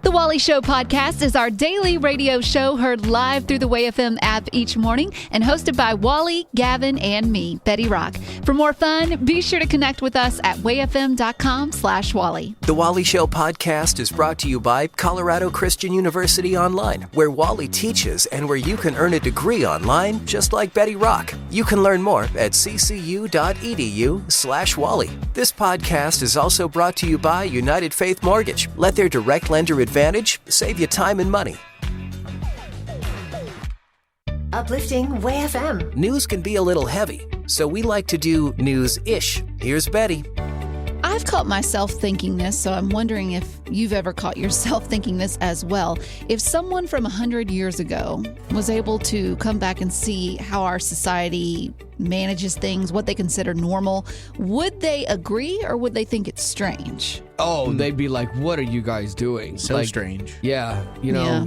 The Wally Show podcast is our daily radio show heard live through the WayFM app each morning and hosted by Wally, Gavin, and me, Betty Rock. For more fun, be sure to connect with us at wayfm.com/Wally. The Wally Show podcast is brought to you by Colorado Christian University Online, where Wally teaches and where you can earn a degree online just like Betty Rock. You can learn more at ccu.edu/Wally. This podcast is also brought to you by United Faith Mortgage. Let their direct lender advantage save you time and money. Uplifting WayFM. News can be a little heavy, so we like to do news-ish. Here's Betty. I've caught myself thinking this, so I'm wondering if you've ever caught yourself thinking this as well. If someone from 100 years ago was able to come back and see how our society manages things, what they consider normal, would they agree or would they think it's strange? Oh, they'd be like, what are you guys doing? So strange. Yeah, you know. Yeah.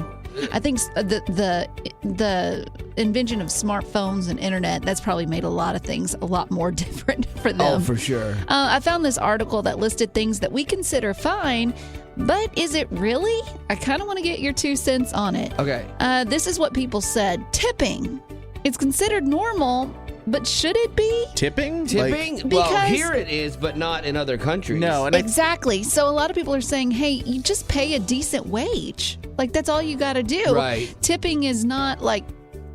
I think the invention of smartphones and internet, that's probably made a lot of things a lot more different for them. Oh, for sure. I found this article that listed things that we consider fine, but is it really? I kind of want to get your 2 cents on it. Okay. This is what people said. Tipping. It's considered normal, but should it be? Tipping? Tipping? Well, here it is, but not in other countries. No, and Exactly. So a lot of people are saying, hey, you just pay a decent wage. Like, that's all you got to do. Right. Tipping is not like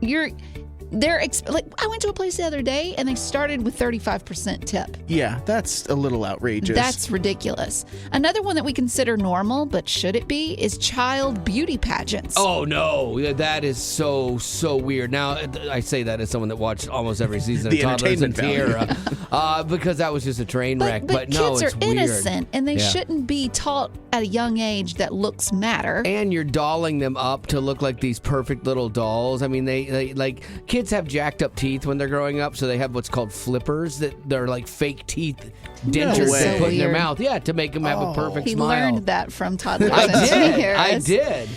I went to a place the other day and they started with 35% tip. yeah, that's a little outrageous. That's ridiculous. Another one that we consider normal, but should it be, is child beauty pageants. Oh, no. That is so weird. Now, I say that as someone that watched almost every season The of Toddlers and entertainment Tiara, because that was just a train wreck. But no, kids it's are weird. innocent, and they Yeah. shouldn't be taught at a young age that looks matter. And you're dolling them up to look like these perfect little dolls. I mean, they like, kids have jacked up teeth when they're growing up, so they have what's called flippers, that they're like fake teeth dentures way. they put in their Weird. mouth. Yeah, to make them have a perfect He smile. learned that from Toddlers I and did. Tiara. I did.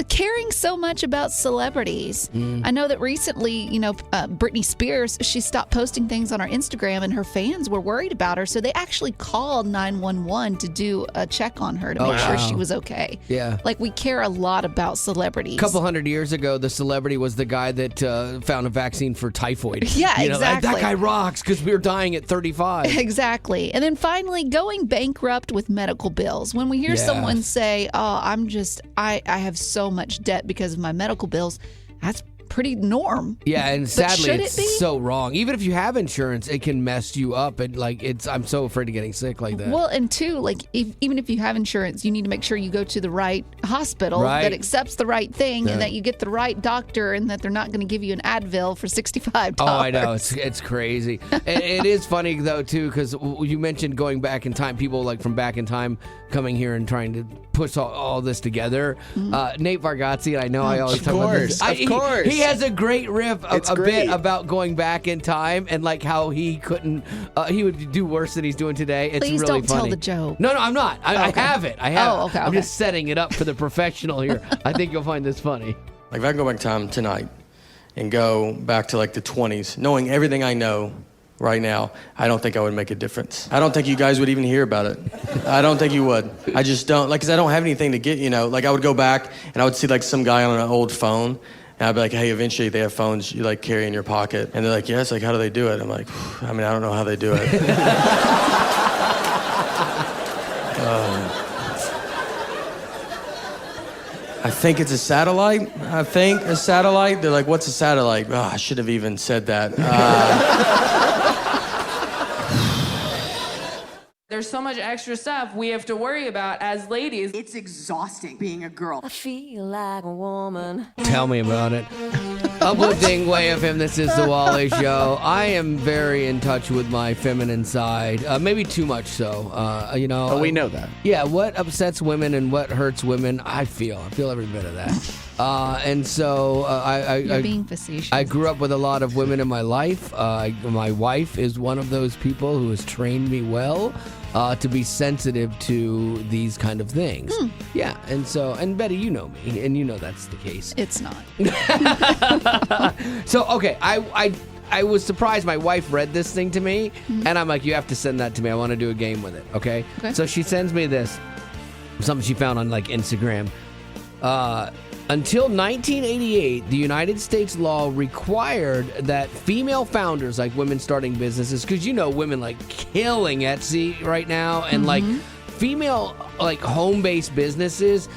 Caring so much about celebrities. I know that recently, Britney Spears, she stopped posting things on her Instagram and her fans were worried about her. So they actually called 911 to do a check on her to make sure she was okay. Yeah. Like, we care a lot about celebrities. A couple hundred years ago, the celebrity was the guy that found a vaccine for typhoid. Yeah, That exactly. guy rocks because we were dying at 35. Exactly. And then finally, going bankrupt with medical bills. When we hear someone say, I have so much debt because of my medical bills, that's pretty norm. Yeah, and But sadly, should it's it be? so wrong. Even if you have insurance, it can mess you up. And I'm so afraid of getting sick like that. Well, and two, even if you have insurance, you need to make sure you go to the right hospital that accepts the right thing and that you get the right doctor and that they're not going to give you an Advil for $65. Oh, I know. It's crazy. It is funny, though, too, because you mentioned going back in time, people like from back in time coming here and trying to push all this together. Nate Bargatze, I know I always talk about this. Of course. He has a great riff, It's a great. bit about going back in time and like how he couldn't, he would do worse than he's doing today. It's Please really don't tell funny. the joke. No, I'm not. I Okay. have it. I have Oh, it. okay, I'm okay. just setting it up for the professional here. I think you'll find this funny. Like if I can go back in time tonight and go back to like the 20s, knowing everything I know right now, I don't think I would make a difference. I don't think you guys would even hear about it. I don't think you would. I just don't, because I don't have anything to get, like I would go back and I would see like some guy on an old phone and I'd be like, hey, eventually they have phones you like carry in your pocket. And they're like, yes, like how do they do it? I'm like, I don't know how they do it. I think it's a satellite. They're like, what's a satellite? Oh, I should have even said that. There's so much extra stuff we have to worry about as ladies. It's exhausting being a girl. I feel like a woman. Tell me about it. Uplifting WayFM, this is the Wally Show. I am very in touch with my feminine side, maybe too much so. we know that. Yeah, what upsets women and what hurts women, I feel every bit of that. And so You're being facetious. I grew up with a lot of women in my life. My wife is one of those people who has trained me well to be sensitive to these kind of things. Yeah, and Betty, you know me, and you know that's the case. It's not. So, okay, I was surprised. My wife read this thing to me, and I'm like, you have to send that to me. I want to do a game with it, okay? Okay. So she sends me this. something she found on like Instagram. Until 1988, the United States law required that female founders, like women starting businesses, because women like killing Etsy right now, and like female like home-based businesses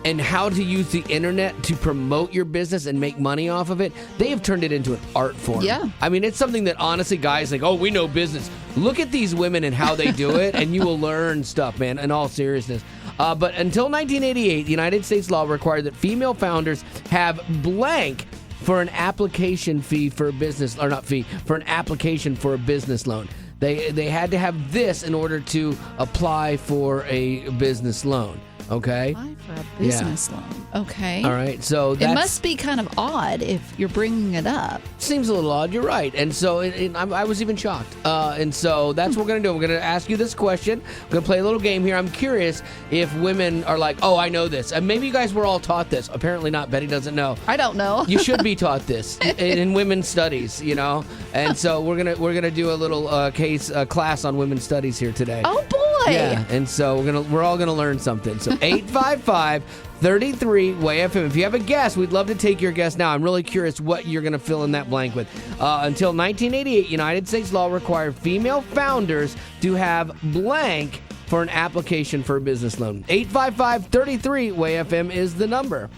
and how to use the internet to promote your business and make money off of it, they have turned it into an art form. Yeah. I mean, it's something that honestly guys like, oh, we know business. Look at these women and how they do it, and you will learn stuff, man, in all seriousness. But until 1988, the United States law required that female founders have blank for an application fee for a business, or not fee, for an application for a business loan. They had to have this in order to apply for a business loan. Okay. Apply for a business loan. Okay. All right. So it must be kind of odd if you're bringing it up. Seems a little odd. You're right. And so I was even shocked. And so that's what we're going to do. We're going to ask you this question. We're going to play a little game here. I'm curious if women are like, oh, I know this. And maybe you guys were all taught this. Apparently not. Betty doesn't know. I don't know. You should be taught this in women's studies, And so we're gonna do a little class on women's studies here today. Oh boy. Yeah, and so we're all gonna learn something. So 855-33-WAY-FM. If you have a guess, we'd love to take your guess now. I'm really curious what you're gonna fill in that blank with. Until 1988, United States law required female founders to have blank for an application for a business loan. 855-33-WAY-FM is the number.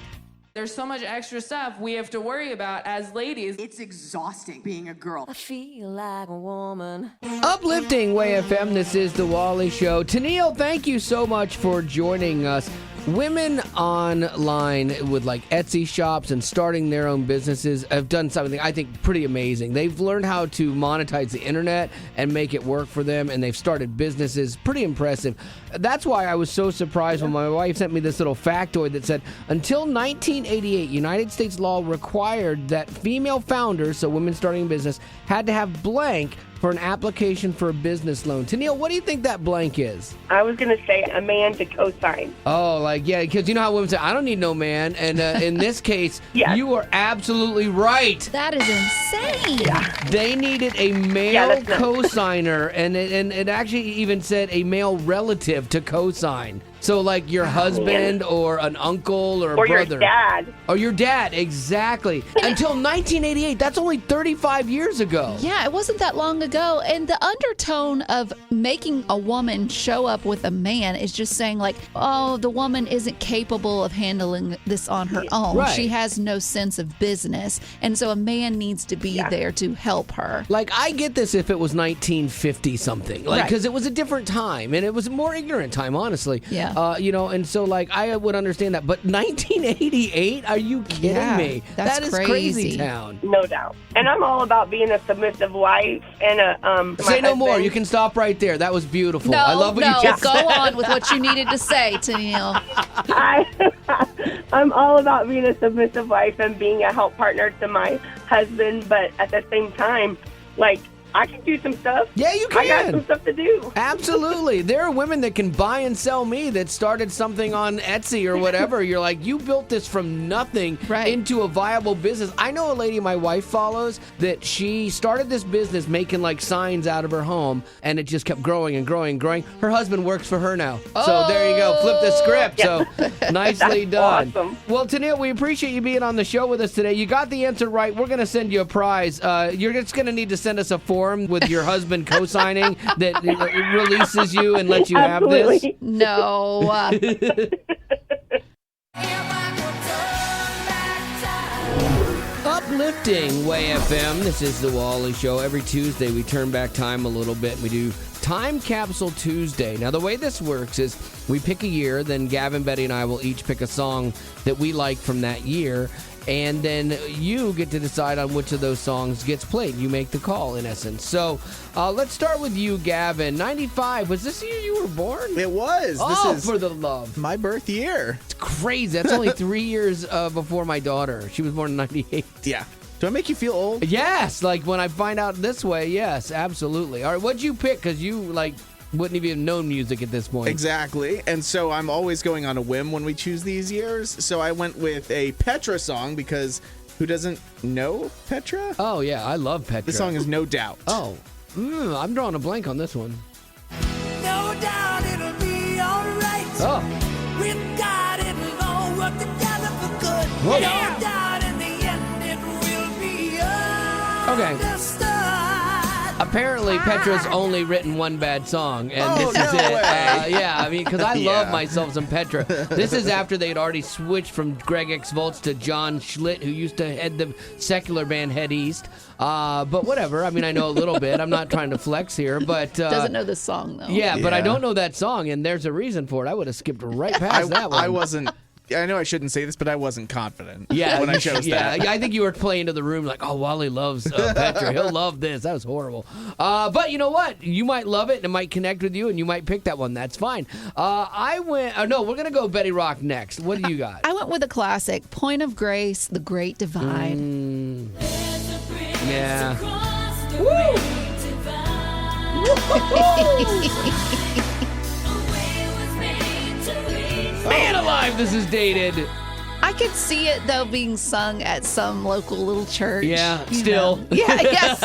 There's so much extra stuff we have to worry about as ladies. It's exhausting being a girl. I feel like a woman. Uplifting Way FM, this is The Wally Show. Tennille, thank you so much for joining us. Women online with like Etsy shops and starting their own businesses have done something I think pretty amazing. They've learned how to monetize the internet and make it work for them, and they've started businesses. Pretty impressive. That's why I was so surprised when my wife sent me this little factoid that said, until 1988, United States law required that female founders, so women starting a business, had to have blank for an application for a business loan. Tennille, what do you think that blank is? I was going to say a man to co-sign. Oh, yeah, because you know how women say, I don't need no man. And in this case, yes. You are absolutely right. That is insane. Yeah. They needed a male co-signer, and it actually even said a male relative to co-sign. So like your husband or an uncle or a brother. Or your dad. Or your dad, exactly. Until 1988, that's only 35 years ago. Yeah, it wasn't that long ago. And the undertone of making a woman show up with a man is just saying like, oh, the woman isn't capable of handling this on her own. Right. She has no sense of business. And so a man needs to be there to help her. Like, I get this if it was 1950 something. Like, because it was a different time and it was a more ignorant time, honestly. Yeah. And so like I would understand that, but 1988? Are you kidding me? That's that is crazy town. No doubt. And I'm all about being a submissive wife and a Say no more. You can stop right there. That was beautiful. No, I love what you just go said. on with what you needed to say, Tennille. I'm all about being a submissive wife and being a help partner to my husband, but at the same time, like, I can do some stuff. Yeah, you can. I got some stuff to do. Absolutely. There are women that can buy and sell me that started something on Etsy or whatever. You're like, you built this from nothing into a viable business. I know a lady my wife follows that she started this business making like signs out of her home, and it just kept growing and growing and growing. Her husband works for her now. So there you go. Flip the script. Yeah. So nicely done. Awesome. Well, Tennille, we appreciate you being on the show with us today. You got the answer right. We're going to send you a prize. You're just going to need to send us a form with your husband co-signing that releases you and lets you have this? No. Uplifting Way FM. This is the Wally Show. Every Tuesday we turn back time a little bit. We do Time Capsule Tuesday. Now the way this works is we pick a year, then Gavin, Betty, and I will each pick a song that we like from that year. And then you get to decide on which of those songs gets played. You make the call, in essence. So let's start with you, Gavin. 95. Was this the year you were born? It was. Oh, this is for the love. my birth year. It's crazy. That's only 3 years before my daughter. She was born in 98. Yeah. Do I make you feel old? Yes. Like when I find out this way, yes, absolutely. All right, what'd you pick? Because you, wouldn't have even known music at this point. Exactly. And so I'm always going on a whim when we choose these years. So I went with a Petra song because who doesn't know Petra? Oh, yeah. I love Petra. The song is No Doubt. Oh. I'm drawing a blank on this one. No doubt it'll be all right. Oh. Whoa. Okay. Apparently, Petra's only written one bad song, and this is no it. way. Yeah, I mean, because I love myself some Petra. This is after they'd already switched from Greg X Volts to John Schlitt, who used to head the secular band Head East. But whatever. I mean, I know a little bit. I'm not trying to flex here, but Doesn't know this song though. Yeah, but I don't know that song, and there's a reason for it. I would have skipped right past that one. I wasn't. I know I shouldn't say this, but I wasn't confident when I chose that. Yeah, I think you were playing to the room like, oh, Wally loves Petra. He'll love this. That was horrible. But you know what? You might love it, and it might connect with you, and you might pick that one. That's fine. I went... no, we're going to go Betty Rock next. What do you got? I went with a classic, Point of Grace, The Great Divide. Yeah. Man alive, this is dated. I could see it, though, being sung at some local little church. Yeah, you still. know. Yeah, yes.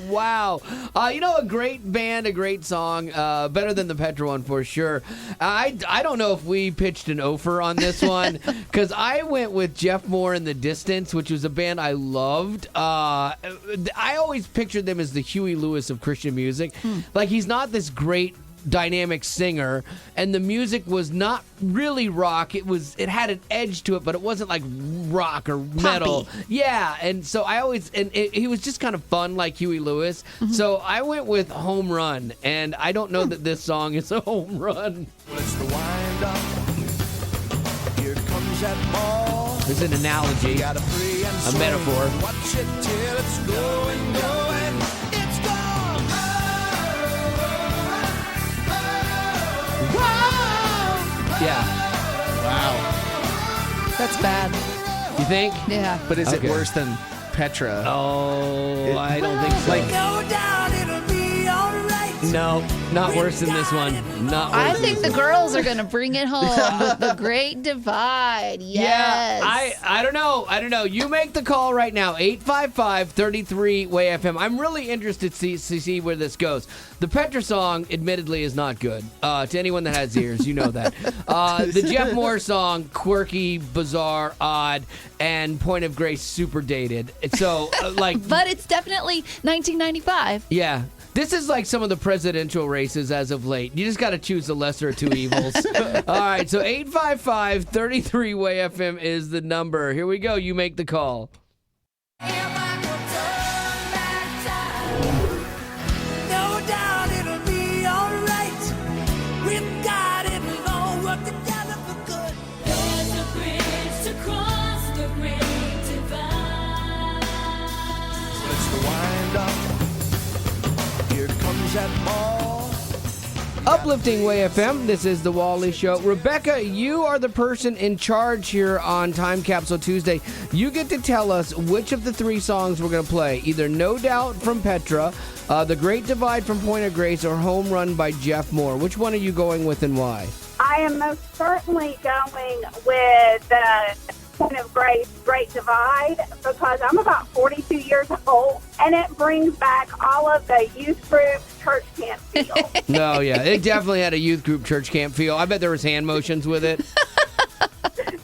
Wow. A great band, a great song. Better than the Petra one for sure. I don't know if we pitched an offer on this one because I went with Jeff Moore and The Distance, which was a band I loved. I always pictured them as the Huey Lewis of Christian music. Like, he's not this great dynamic singer, and the music was not really rock. It had an edge to it, but it wasn't like rock or metal. Poppy. Yeah, and so he was just kind of fun like Huey Lewis. So I went with Home Run, and I don't know that this song is a home run. Let's wind up. Here comes that ball. There's an analogy, a metaphor. Watch it till it's going. It's gone. Yeah. Wow. That's bad. You think? Yeah. But is Okay. it worse than Petra? Oh, I don't think so. No doubt it'll be all right. No, not worse than this one. Not worse I than think this the one. girls are going to bring it home with The Great Divide. Yes. Yeah, I don't know. You make the call right now. 855-33-WAY-FM. I'm really interested to see where this goes. The Petra song, admittedly, is not good. To anyone that has ears, you know that. The Jeff Moore song, quirky, bizarre, odd, and Point of Grace, super dated. So, But it's definitely 1995. yeah. This is like some of the presidential races as of late. You just got to choose the lesser of two evils. All right, so 855-33-WAY-FM is the number. Here we go. You make the call. No doubt it'll be all right. We've got it all worked together for good. There's a bridge to cross the great divide. Let's wind up. Here comes that ball. Uplifting Way FM, this is the Wally Show. Rebecca, you are the person in charge here on Time Capsule Tuesday. You get to tell us which of the three songs we're going to play. Either No Doubt from Petra, The Great Divide from Point of Grace, or Home Run by Jeff Moore. Which one are you going with and why? I am most certainly going with Point of Grace, Great Divide, because I'm about 42 years old, and it brings back all of the youth group church camp feel. No, yeah, it definitely had a youth group church camp feel. I bet there was hand motions with it.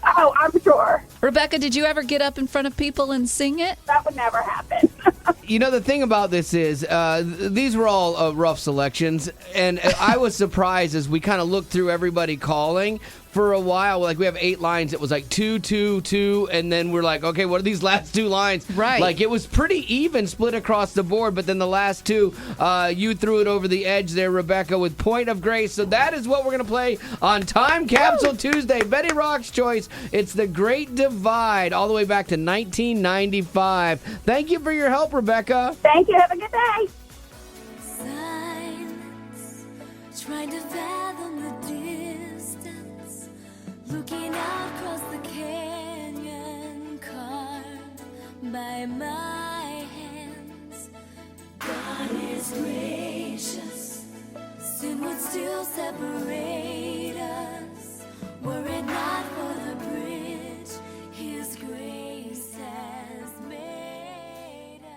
Oh, I'm sure. Rebecca, did you ever get up in front of people and sing it? That would never happen. You know, the thing about this is these were all rough selections, and I was surprised as we kind of looked through everybody calling. For a while, like we have 8 lines. It was like 2, 2, 2, and then we're like, okay, what are these last 2 lines? Right. Like it was pretty even split across the board, but then the last 2, you threw it over the edge there, Rebecca, with Point of Grace. So that is what we're gonna play on Time Capsule Tuesday. Betty Rock's choice. It's The Great Divide, all the way back to 1995. Thank you for your help, Rebecca. Thank you. Have a good day. Silence, trying to fathom the distance, looking out across the canyon, carved by my hands. God is gracious, sin would still separate us, were it not for the bridge His grace has made us.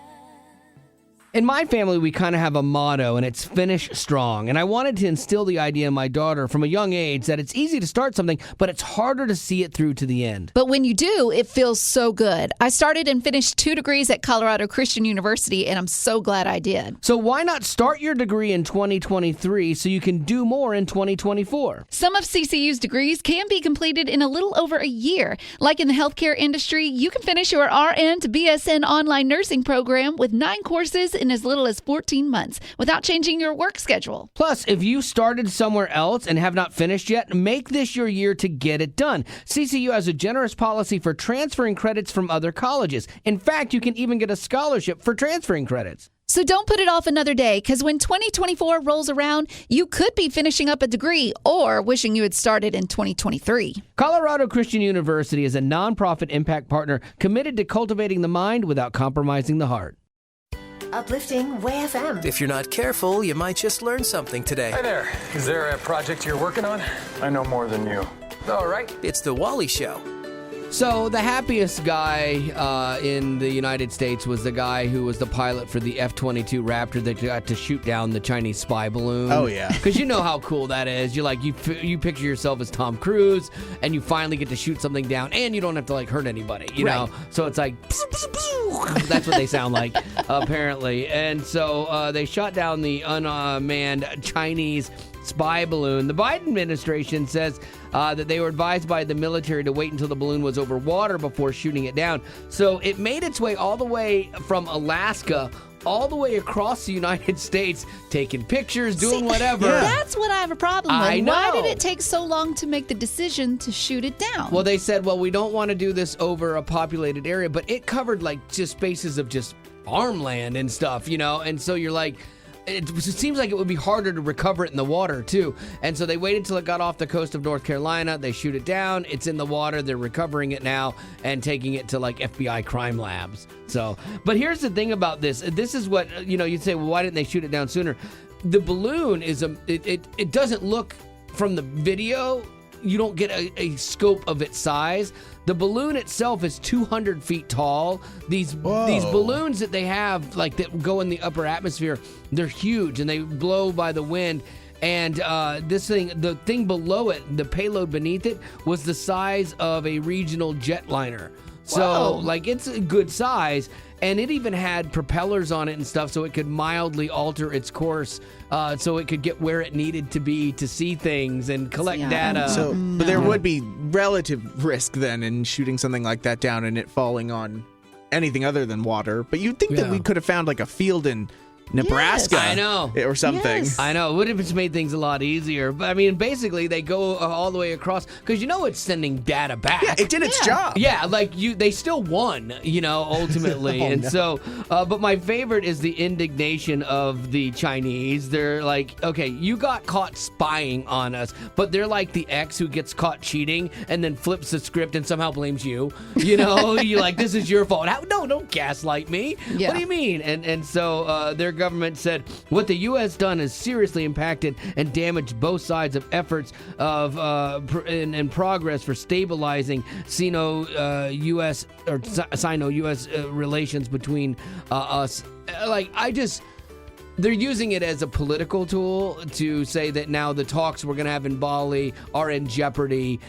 In my family, we kind of have a motto, and it's finish strong. And I wanted to instill the idea in my daughter from a young age that it's easy to start something, but it's harder to see it through to the end. But when you do, it feels so good. I started and finished 2 degrees at Colorado Christian University, and I'm so glad I did. So why not start your degree in 2023 so you can do more in 2024? Some of CCU's degrees can be completed in a little over a year. Like in the healthcare industry, you can finish your RN to BSN online nursing program with 9 courses in as little as 14 months without changing your work schedule. Plus, if you started somewhere else and have not finished yet, make this your year to get it done. CCU has a generous policy for transferring credits from other colleges. In fact, you can even get a scholarship for transferring credits. So don't put it off another day, because when 2024 rolls around, you could be finishing up a degree or wishing you had started in 2023. Colorado Christian University is a nonprofit impact partner committed to cultivating the mind without compromising the heart. Uplifting Way FM. If you're not careful, you might just learn something today. Hi there. Is there a project you're working on? I know more than you. All right. It's The Wally Show. So the happiest guy in the United States was the guy who was the pilot for the F-22 Raptor that got to shoot down the Chinese spy balloon. Oh, yeah. Because you know how cool that is. You're like, you picture yourself as Tom Cruise, and you finally get to shoot something down, and you don't have to, like, hurt anybody, you know? So it's like, that's what they sound like, apparently. And so they shot down the unmanned Chinese spy balloon. The Biden administration says that they were advised by the military to wait until the balloon was over water before shooting it down. So it made its way all the way from Alaska all the way across the United States, taking pictures, doing whatever. That's what I have a problem with. I know. Why did it take so long to make the decision to shoot it down? Well, they said, well, we don't want to do this over a populated area, but it covered like just spaces of just farmland and stuff, you know? And so you're like, it seems like it would be harder to recover it in the water, too. And so they waited till it got off the coast of North Carolina. They shoot it down. It's in the water. They're recovering it now and taking it to, like, FBI crime labs. So, but here's the thing about this. This is what, you know, you'd say, well, why didn't they shoot it down sooner? The balloon is, it doesn't look from the video, you don't get a scope of its size. The balloon itself is 200 feet tall. These balloons that they have, like that go in the upper atmosphere, they're huge and they blow by the wind. And this thing, the thing below it, the payload beneath it, was the size of a regional jetliner. So, like, it's a good size. And it even had propellers on it and stuff so it could mildly alter its course so it could get where it needed to be to see things and collect data. So, but there would be relative risk then in shooting something like that down and it falling on anything other than water. But you'd think that we could have found like a field in Nebraska, I know, or something. I know. It would have just made things a lot easier. But I mean, basically, they go all the way across because you know it's sending data back. Yeah, it did its job. Yeah, like they still won, you know, ultimately. So, but my favorite is the indignation of the Chinese. They're like, okay, you got caught spying on us, but they're like the ex who gets caught cheating and then flips the script and somehow blames you. You know, you're like, this is your fault. No, don't gaslight me. Yeah. What do you mean? And so their government said what the U.S. done has seriously impacted and damaged both sides of efforts of and progress for stabilizing Sino-U.S. or Sino-U.S. relations between us. They're using it as a political tool to say that now the talks we're going to have in Bali are in jeopardy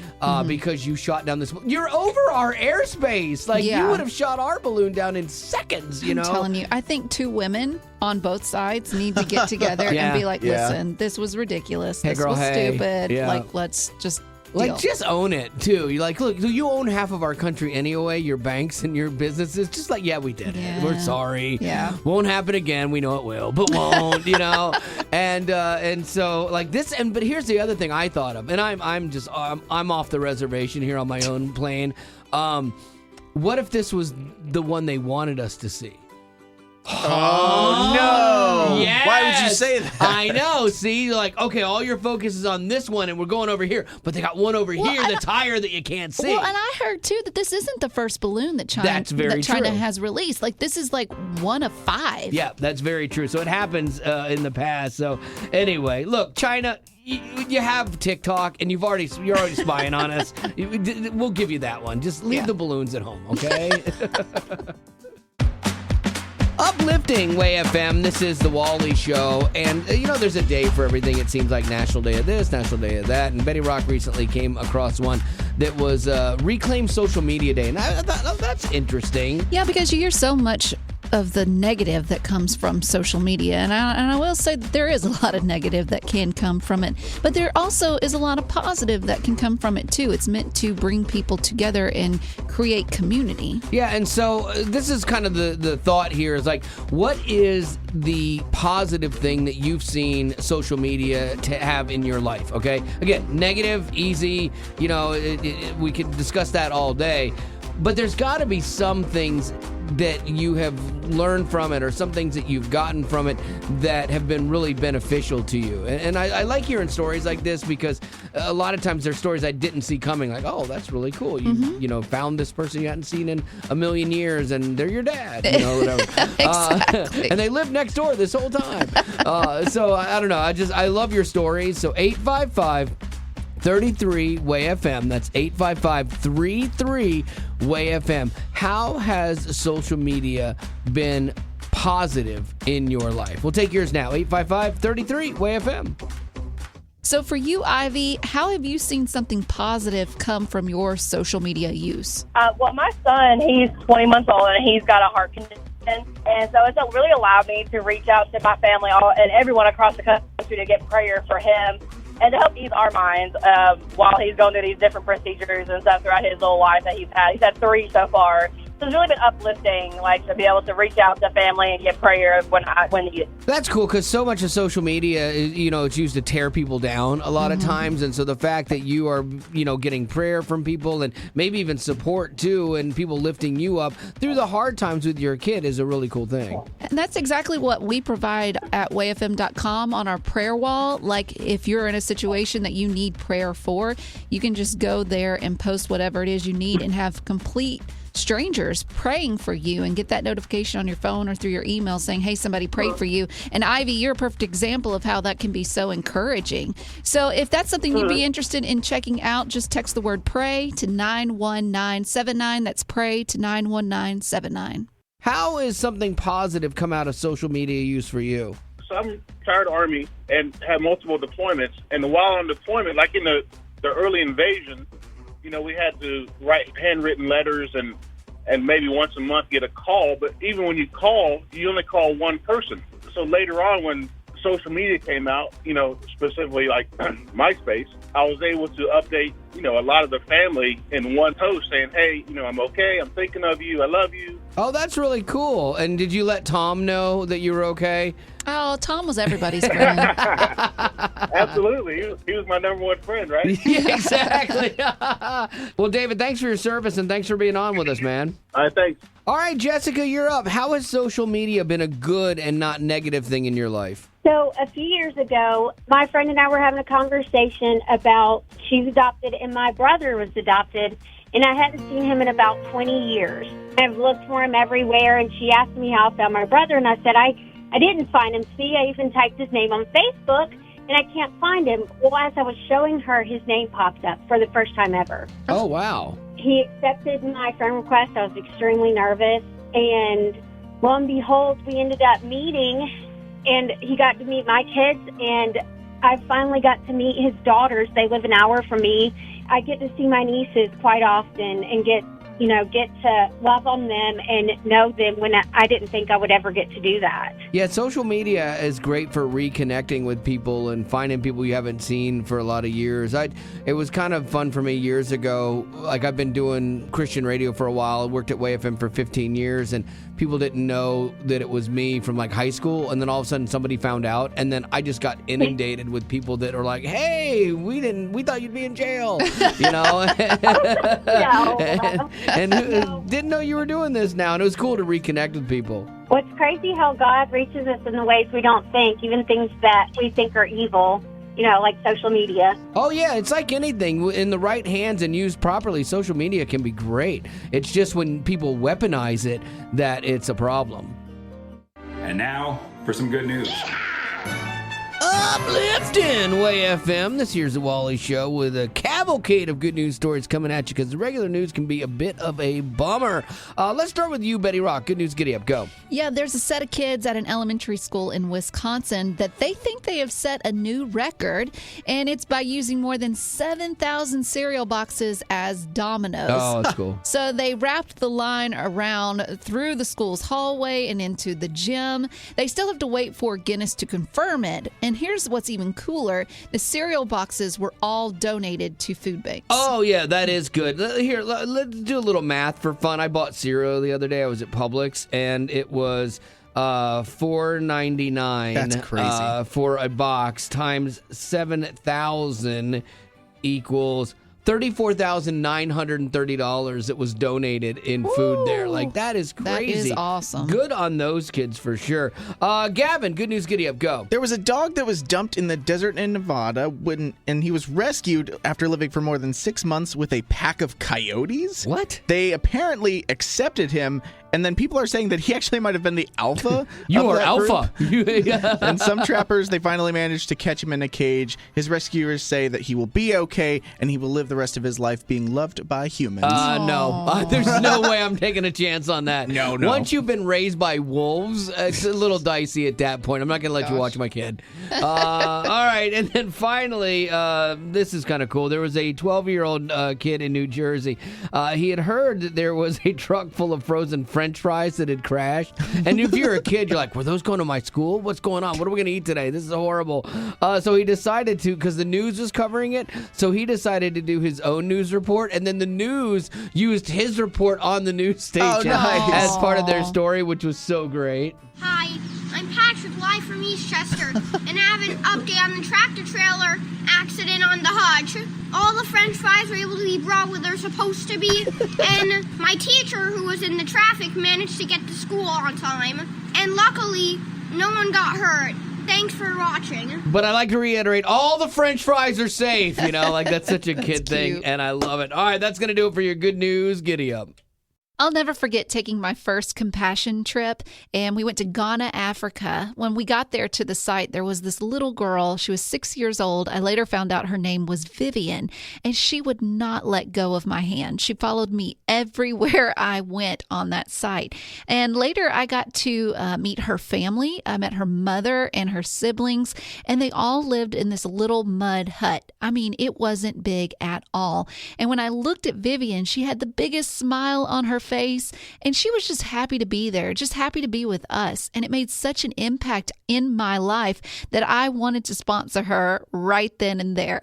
because you shot down this. You're over our airspace. Like, you would have shot our balloon down in seconds, you know? I'm telling you, I think 2 women on both sides need to get together and be like, listen, this was ridiculous. Hey, this girl, was stupid. Yeah. Like, let's just Like, just own it, too. You're like, look, you own half of our country anyway, your banks and your businesses. Just like, we did it. We're sorry. Yeah. Won't happen again. We know it will, but won't, you know? And so, like, this, but here's the other thing I thought of, and I'm off the reservation here on my own plane. What if this was the one they wanted us to see? Oh, no. Yes. Why would you say that? I know. See, you're like, okay, all your focus is on this one, and we're going over here. But they got one over here that's higher that you can't see. Well, and I heard, too, that this isn't the first balloon that China true. has released. Like, this is like one of 5. Yeah, that's very true. So it happens in the past. So anyway, look, China, you have TikTok, and you're already spying on us. We'll give you that one. Just leave the balloons at home, okay? Uplifting Way FM. This is the Wally Show. And, there's a day for everything. It seems like National Day of this, National Day of that. And Betty Rock recently came across one that was Reclaim Social Media Day. And I thought, that's interesting. Yeah, because you hear so much of the negative that comes from social media. And I will say that there is a lot of negative that can come from it. But there also is a lot of positive that can come from it, too. It's meant to bring people together and create community. Yeah, and so this is kind of the thought here is like, what is the positive thing that you've seen social media to have in your life, okay? Again, negative, easy, we could discuss that all day. But there's got to be some things that you have learned from it or some things that you've gotten from it that have been really beneficial to you. And I like hearing stories like this because a lot of times there's stories I didn't see coming, like, oh, that's really cool. You found this person you hadn't seen in a million years and they're your dad, whatever. Exactly. And they lived next door this whole time. So I don't know. I love your stories. So 855-33-WAY-FM. That's 855-33-WAY-FM. How has social media been positive in your life? We'll take yours now. 855-33-WAY-FM. So for you, Ivy, how have you seen something positive come from your social media use? Well, my son, he's 20 months old, and he's got a heart condition. And so it's really allowed me to reach out to my family and everyone across the country to get prayer for him and to help ease our minds while he's going through these different procedures and stuff throughout his little life that he's had. He's had 3 so far. So it's really been uplifting, to be able to reach out to family and get prayer when needed. That's cool because so much of social media is, it's used to tear people down a lot of times. And so the fact that you are, getting prayer from people and maybe even support too and people lifting you up through the hard times with your kid is a really cool thing. And that's exactly what we provide at wayfm.com on our prayer wall. Like if you're in a situation that you need prayer for, you can just go there and post whatever it is you need and have complete strangers praying for you and get that notification on your phone or through your email saying, hey, somebody prayed for you. And Ivy, you're a perfect example of how that can be so encouraging. So if that's something you'd be interested in checking out, just text the word pray to 91979. That's pray to 91979. How is something positive come out of social media use for you? So I'm retired Army and had multiple deployments. And while on deployment, like in the early invasion, we had to write handwritten letters and maybe once a month get a call. But even when you call, you only call one person. So later on when social media came out, specifically like MySpace, I was able to update, a lot of the family in one post saying, hey, I'm okay. I'm thinking of you. I love you. Oh, that's really cool. And did you let Tom know that you were okay? Oh, Tom was everybody's friend. Absolutely. He was my number one friend, right? Yeah, exactly. Well, David, thanks for your service and thanks for being on with us, man. All right, thanks. All right, Jessica, you're up. How has social media been a good and not negative thing in your life? So a few years ago, my friend and I were having a conversation about she's adopted and my brother was adopted, and I hadn't seen him in about 20 years. I've looked for him everywhere, and she asked me how I found my brother, and I said, I didn't find him. See, I even typed his name on Facebook, and I can't find him. Well, as I was showing her, his name popped up for the first time ever. Oh, wow. He accepted my friend request. I was extremely nervous, and lo and behold, we ended up meeting, and he got to meet my kids, and I finally got to meet his daughters. They live an hour from me. I get to see my nieces quite often and get to love on them and know them when I didn't think I would ever get to do that. Yeah, social media is great for reconnecting with people and finding people you haven't seen for a lot of years. It was kind of fun for me years ago. Like, I've been doing Christian radio for a while. I worked at WayFM for 15 years, and people didn't know that it was me from like high school, and then all of a sudden somebody found out, and then I just got inundated with people that are like, hey, we thought you'd be in jail, and who didn't know you were doing this now, and it was cool to reconnect with people. Well, it's crazy how God reaches us in the ways we don't think, even things that we think are evil, like social media. Oh, yeah, it's like anything. In the right hands and used properly, social media can be great. It's just when people weaponize it that it's a problem. And now for some good news. Uplifting Way FM. This here's the Wally Show with a cavalcade of good news stories coming at you because the regular news can be a bit of a bummer. Let's start with you, Betty Rock. Good news, giddy up. Go. Yeah, there's a set of kids at an elementary school in Wisconsin that they think they have set a new record, and it's by using more than 7,000 cereal boxes as dominoes. Oh, that's cool. So they wrapped the line around through the school's hallway and into the gym. They still have to wait for Guinness to confirm it. And here's what's even cooler. The cereal boxes were all donated to food banks. Oh, yeah, that is good. Here, let's do a little math for fun. I bought cereal the other day. I was at Publix, and it was $4.99. That's crazy. For a box times 7,000 equals $34,930 that was donated in food there. Like, that is crazy. That is awesome. Good on those kids for sure. Gavin, good news, giddy up, go. There was a dog that was dumped in the desert in Nevada and he was rescued after living for more than 6 months with a pack of coyotes. What? They apparently accepted him, and then people are saying that he actually might have been the alpha. You of are that alpha. group. And some trappers, they finally managed to catch him in a cage. His rescuers say that he will be okay, and he will live the rest of his life being loved by humans. No. There's no way I'm taking a chance on that. No. Once you've been raised by wolves, it's a little dicey at that point. I'm not going to let you watch my kid. All right. And then finally, this is kind of cool. There was a 12-year-old kid in New Jersey. He had heard that there was a truck full of frozen French fries that had crashed. And if you're a kid, you're like, were those going to my school? What's going on? What are we going to eat today? This is horrible. So he decided to, because the news was covering it, so he decided to do his own news report. And then the news used his report on the news station as part of their story, which was so great. Hi, I'm Patrick, live from Eastchester, and I have an update on the tractor trailer accident on the hutch. All the French fries were able to be brought where they're supposed to be, and my teacher, who was in the traffic, managed to get to school on time, and luckily, no one got hurt. Thanks for watching. But I like to reiterate, all the French fries are safe, like that's such a kid thing, and I love it. All right, that's going to do it for your good news. Giddy up. I'll never forget taking my first compassion trip, and we went to Ghana, Africa. When we got there to the site, there was this little girl. She was 6 years old. I later found out her name was Vivian, and she would not let go of my hand. She followed me everywhere I went on that site. And later, I got to meet her family. I met her mother and her siblings, and they all lived in this little mud hut. I mean, it wasn't big at all. And when I looked at Vivian, she had the biggest smile on her face, and she was just happy to be there, just happy to be with us. And it made such an impact in my life that I wanted to sponsor her right then and there.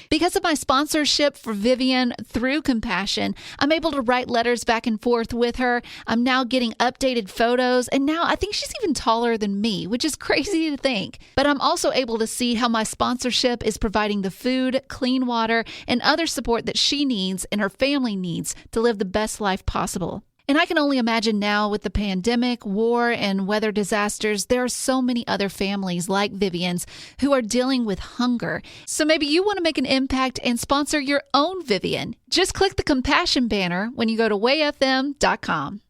Because of my sponsorship for Vivian through Compassion, I'm able to write letters back and forth with her. I'm now getting updated photos, and now I think she's even taller than me, which is crazy to think. But I'm also able to see how my sponsorship is providing the food, clean water, and other support that she needs and her family needs to live the best life possible. And I can only imagine now with the pandemic, war, and weather disasters, there are so many other families like Vivian's who are dealing with hunger. So maybe you want to make an impact and sponsor your own Vivian. Just click the Compassion banner when you go to wayfm.com.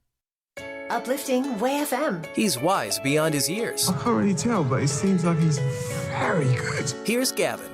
Uplifting Way FM. He's wise beyond his years. I can't really tell, but it seems like he's very good. Here's Gavin.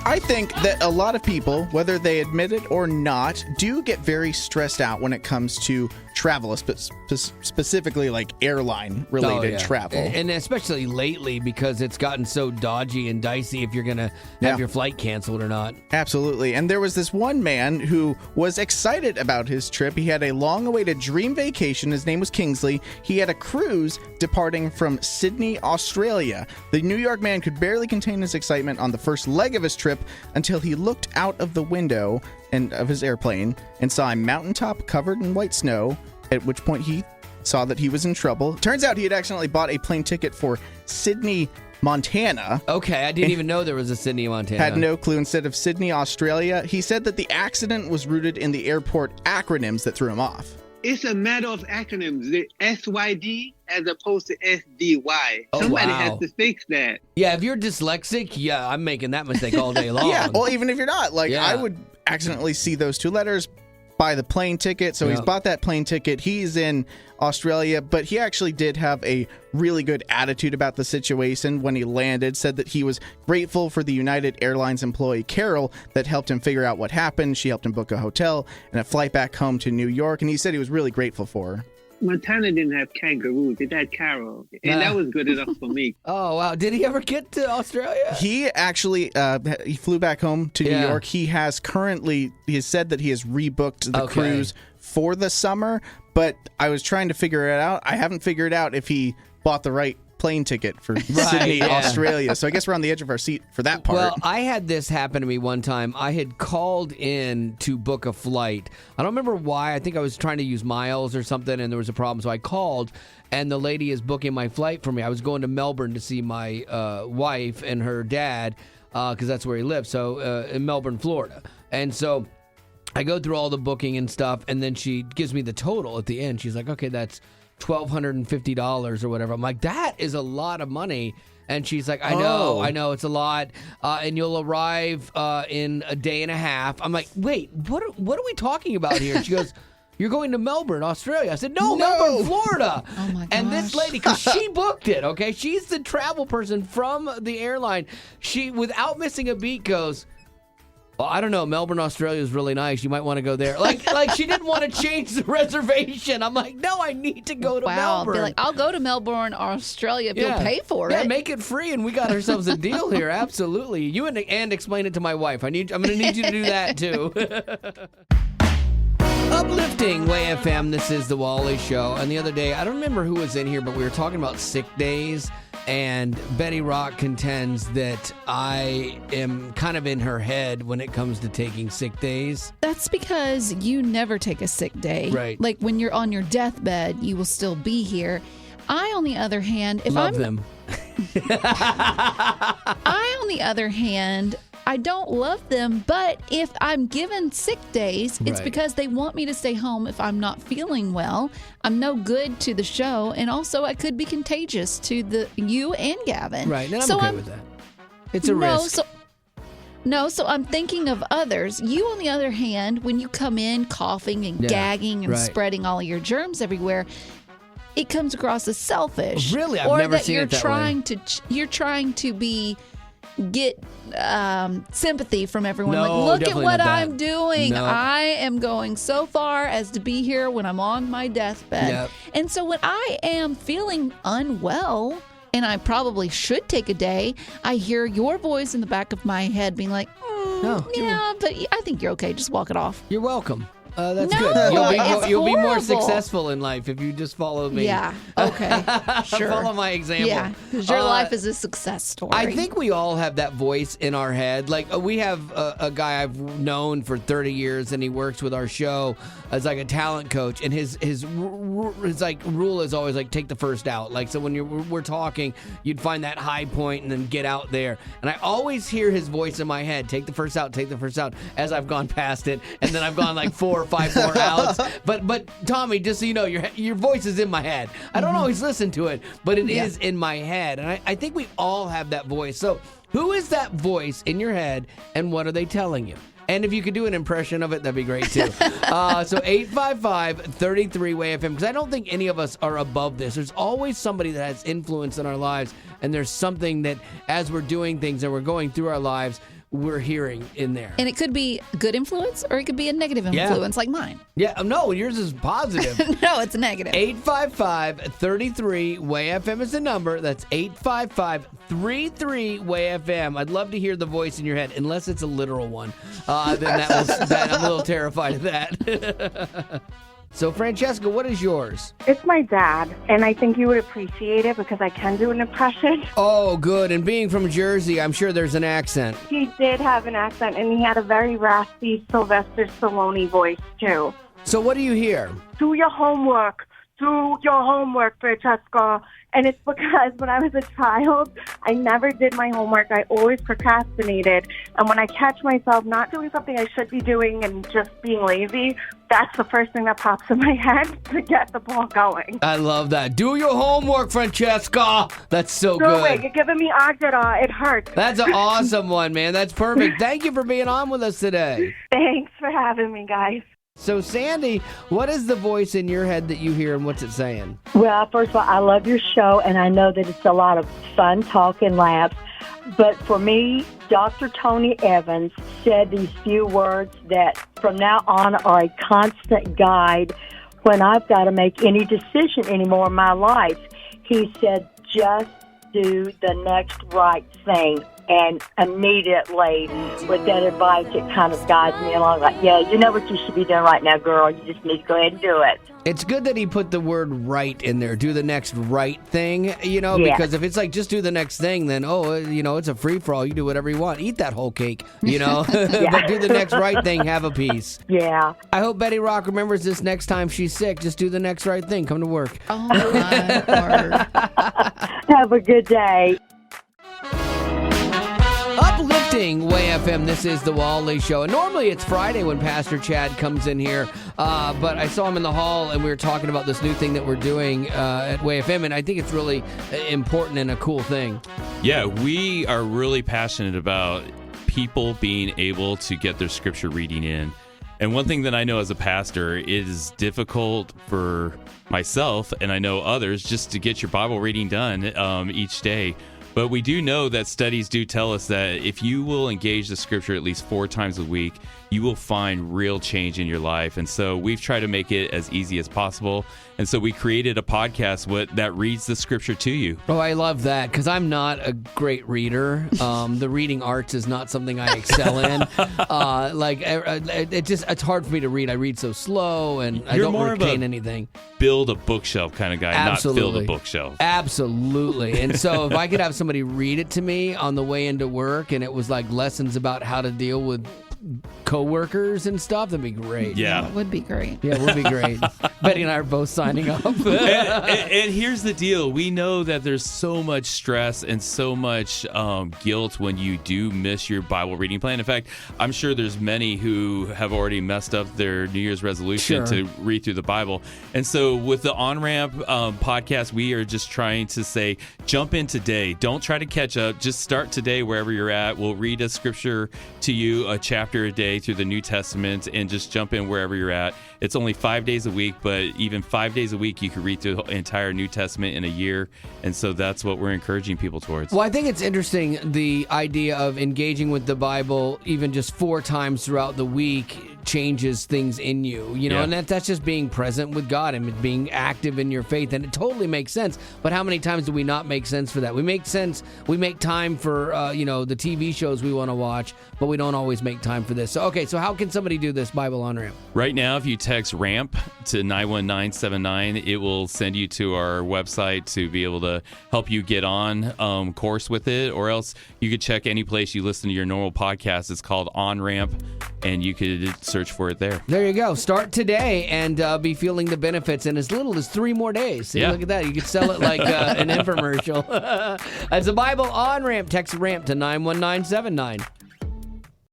I think that a lot of people, whether they admit it or not, do get very stressed out when it comes to travel, specifically like airline-related travel. And especially lately because it's gotten so dodgy and dicey if you're going to have your flight canceled or not. Absolutely. And there was this one man who was excited about his trip. He had a long-awaited dream vacation. His name was Kingsley. He had a cruise departing from Sydney, Australia. The New York man could barely contain his excitement on the first leg of his trip until he looked out of the window of his airplane and saw a mountaintop covered in white snow, at which point he saw that he was in trouble. Turns out he had accidentally bought a plane ticket for Sydney, Montana. Okay, I didn't even know there was a Sydney, Montana. Had no clue. Instead of Sydney, Australia. He said that the accident was rooted in the airport acronyms that threw him off. It's a matter of acronyms. The SYD as opposed to SDY. Oh, Somebody wow. has to fix that. Yeah, if you're dyslexic, I'm making that mistake all day long. Yeah, well, even if you're not, I would accidentally see those two letters, buy the plane ticket. So he's bought that plane ticket. He's in Australia, but he actually did have a really good attitude about the situation when he landed, said that he was grateful for the United Airlines employee, Carol, that helped him figure out what happened. She helped him book a hotel and a flight back home to New York, and he said he was really grateful for her. Montana didn't have kangaroos. It had Carol. And that was good enough for me. Oh, wow. Did he ever get to Australia? He actually he flew back home to New York. He has said that he has rebooked the cruise for the summer, but I was trying to figure it out. I haven't figured out if he bought the right plane ticket for Sydney, Australia. So I guess we're on the edge of our seat for that part. Well, I had this happen to me one time. I had called in to book a flight. I don't remember why. I think I was trying to use miles or something, and there was a problem. So I called, and the lady is booking my flight for me. I was going to Melbourne to see my wife and her dad, because that's where he lives, so in Melbourne, Florida. And so I go through all the booking and stuff, and then she gives me the total at the end. She's like, okay, that's $1,250 or whatever. I'm like, that is a lot of money. And she's like, I know, it's a lot. And you'll arrive in a day and a half. I'm like, wait, what are we talking about here? She goes, you're going to Melbourne, Australia. I said, no, Melbourne, Florida. Oh my gosh. And this lady, because she booked it, okay? She's the travel person from the airline. She, without missing a beat, goes, well, I don't know. Melbourne, Australia is really nice. You might want to go there. Like she didn't want to change the reservation. I'm like, no, I need to go to Melbourne. Be like, I'll go to Melbourne, Australia if you'll pay for it. Yeah, make it free, and we got ourselves a deal here. Absolutely. You and explain it to my wife. I'm going to need you to do that too. Uplifting Way FM. This is the Wally Show. And the other day, I don't remember who was in here, but we were talking about sick days. And Betty Rock contends that I am kind of in her head when it comes to taking sick days. That's because you never take a sick day. Right. Like when you're on your deathbed, you will still be here. I, on the other hand, I don't love them, but if I'm given sick days, it's because they want me to stay home if I'm not feeling well. I'm no good to the show, and also I could be contagious to you and Gavin. Right, and I'm okay with that. It's a risk. So I'm thinking of others. You, on the other hand, when you come in coughing and gagging and spreading all of your germs everywhere, it comes across as selfish. Really? I've never seen it that way. You're trying to get sympathy from everyone. No, like, look at what I'm that. doing. No. I am going so far as to be here when I'm on my deathbed. Yep. And so when I am feeling unwell, and I probably should take a day, I hear your voice in the back of my head being like, but I think you're okay. Just walk it off. You're welcome. That's No, good. You'll be more horrible. successful in life if you just follow me. Yeah. Okay. Sure. Follow my example. Yeah. Because your life is a success story. I think we all have that voice in our head. Like we have a guy I've known for 30 years, and he works with our show as like a talent coach. And his like rule is always like take the first out. Like so when we're talking, you'd find that high point and then get out there. And I always hear his voice in my head, take the first out, as I've gone past it, and then I've gone like 4 or 5 more outs. But Tommy, just so you know, your voice is in my head. I don't always listen to it, but it is in my head. And I think we all have that voice. So who is that voice in your head, and what are they telling you? And if you could do an impression of it, that'd be great too. So 855-33-WAY-FM, because I don't think any of us are above this. There's always somebody that has influence in our lives, and there's something that as we're doing things and we're going through our lives, we're hearing in there. And it could be a good influence, or it could be a negative influence like mine. Yeah, no, yours is positive. No, it's negative. 855-33-WAY-FM is the number. That's 855-33-WAY-FM. I'd love to hear the voice in your head, unless it's a literal one. Then I'm a little terrified of that. So, Francesca, what is yours? It's my dad, and I think you would appreciate it because I can do an impression. Oh, good. And being from Jersey, I'm sure there's an accent. He did have an accent, and he had a very raspy Sylvester Stallone voice, too. So what do you hear? Do your homework. Do your homework, Francesca. And it's because when I was a child, I never did my homework. I always procrastinated. And when I catch myself not doing something I should be doing and just being lazy, that's the first thing that pops in my head to get the ball going. I love that. Do your homework, Francesca. That's so No good. way, you're giving me agita. It hurts. That's an awesome one, man. That's perfect. Thank you for being on with us today. Thanks for having me, guys. So, Sandy, what is the voice in your head that you hear and what's it saying? Well, first of all, I love your show, and I know that it's a lot of fun talk and laughs. But for me, Dr. Tony Evans said these few words that from now on are a constant guide when I've got to make any decision anymore in my life. He said, just do the next right thing. And immediately, with that advice, it kind of guides me along. Like, yeah, you know what you should be doing right now, girl. You just need to go ahead and do it. It's good that he put the word right in there. Do the next right thing, Yeah. because if it's like just do the next thing, then, it's a free-for-all. You do whatever you want. Eat that whole cake, Yeah. But do the next right thing. Have a piece. Yeah. I hope Betty Rock remembers this next time she's sick. Just do the next right thing. Come to work. Oh, my word. Have a good day. Uplifting Way FM, this is the Wally Show. And normally it's Friday when Pastor Chad comes in here, but I saw him in the hall and we were talking about this new thing that we're doing at Way FM, and I think it's really important and a cool thing. Yeah, we are really passionate about people being able to get their scripture reading in. And one thing that I know as a pastor, it is difficult for myself, and I know others, just to get your Bible reading done each day. But we do know that studies do tell us that if you will engage the scripture at least 4 times a week, you will find real change in your life. And so we've tried to make it as easy as possible. And so we created a podcast that reads the scripture to you. Oh, I love that, because I'm not a great reader. The reading arts is not something I excel in. It's hard for me to read. I read so slow, and I don't retain anything. Build a bookshelf kind of guy, Absolutely. not build a bookshelf. Absolutely. And so if I could have somebody read it to me on the way into work, and it was like lessons about how to deal with co-workers and stuff, that'd be great. Yeah. It would be great. Yeah, it would be great. Betty and I are both signing up. and here's the deal. We know that there's so much stress and so much guilt when you do miss your Bible reading plan. In fact, I'm sure there's many who have already messed up their New Year's resolution to read through the Bible. And so with the On-Ramp podcast, we are just trying to say, jump in today. Don't try to catch up. Just start today wherever you're at. We'll read a scripture to you, a chapter a day through the New Testament, and just jump in wherever you're at. It's only 5 days a week, but even 5 days a week, you can read through the entire New Testament in a year. And so that's what we're encouraging people towards. Well, I think it's interesting, the idea of engaging with the Bible even just 4 times throughout the week changes things in you, and that's just being present with God and being active in your faith, and it totally makes sense. But how many times do we not make sense for that? We make time for the TV shows we want to watch, but we don't always make time for this. So how can somebody do this Bible on Ramp? Right now, if you text RAMP to 91979, it will send you to our website to be able to help you get on course with it, or else you could check any place you listen to your normal podcast. It's called On Ramp, and you could search for it there. There you go. Start today and be feeling the benefits in as little as 3 more days. See, look at that. You could sell it like an infomercial. As a Bible on Ramp, text RAMP to 91979.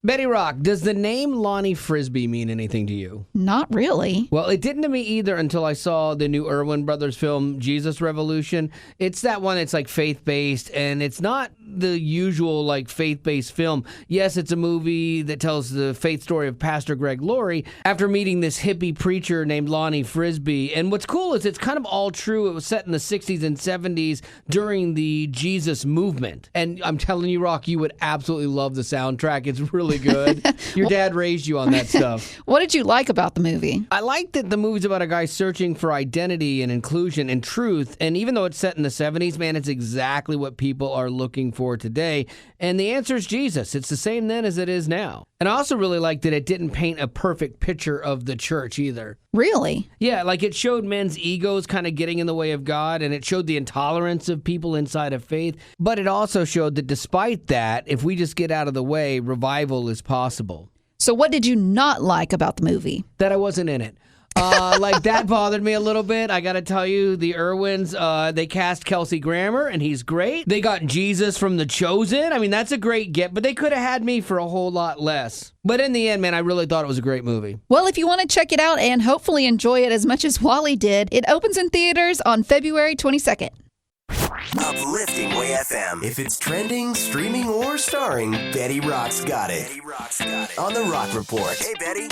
Betty Rock, does the name Lonnie Frisbee mean anything to you? Not really. Well, it didn't to me either until I saw the new Erwin Brothers film, Jesus Revolution. It's that one that's like faith-based, and it's not the usual like faith-based film. Yes, it's a movie that tells the faith story of Pastor Greg Laurie after meeting this hippie preacher named Lonnie Frisbee. And what's cool is it's kind of all true. It was set in the 60s and 70s during the Jesus movement. And I'm telling you, Rock, you would absolutely love the soundtrack. It's really good. Your dad raised you on that stuff. What did you like about the movie? I like that the movie's about a guy searching for identity and inclusion and truth. And even though it's set in the 70s, man, it's exactly what people are looking for today. And the answer is Jesus. It's the same then as it is now. And I also really liked that it didn't paint a perfect picture of the church either. Really? Yeah, like it showed men's egos kind of getting in the way of God, and it showed the intolerance of people inside of faith. But it also showed that despite that, if we just get out of the way, revival is possible. So what did you not like about the movie? That I wasn't in it. Like that bothered me a little bit. I got to tell you, the Irwins, they cast Kelsey Grammer, and he's great. They got Jesus from The Chosen. I mean, that's a great get, but they could have had me for a whole lot less. But in the end, man, I really thought it was a great movie. Well, if you want to check it out and hopefully enjoy it as much as Wally did, it opens in theaters on February 22nd. Uplifting Way FM. If it's trending, streaming, or starring, Betty Rock's got it. On The Rock Report. Hey, Betty.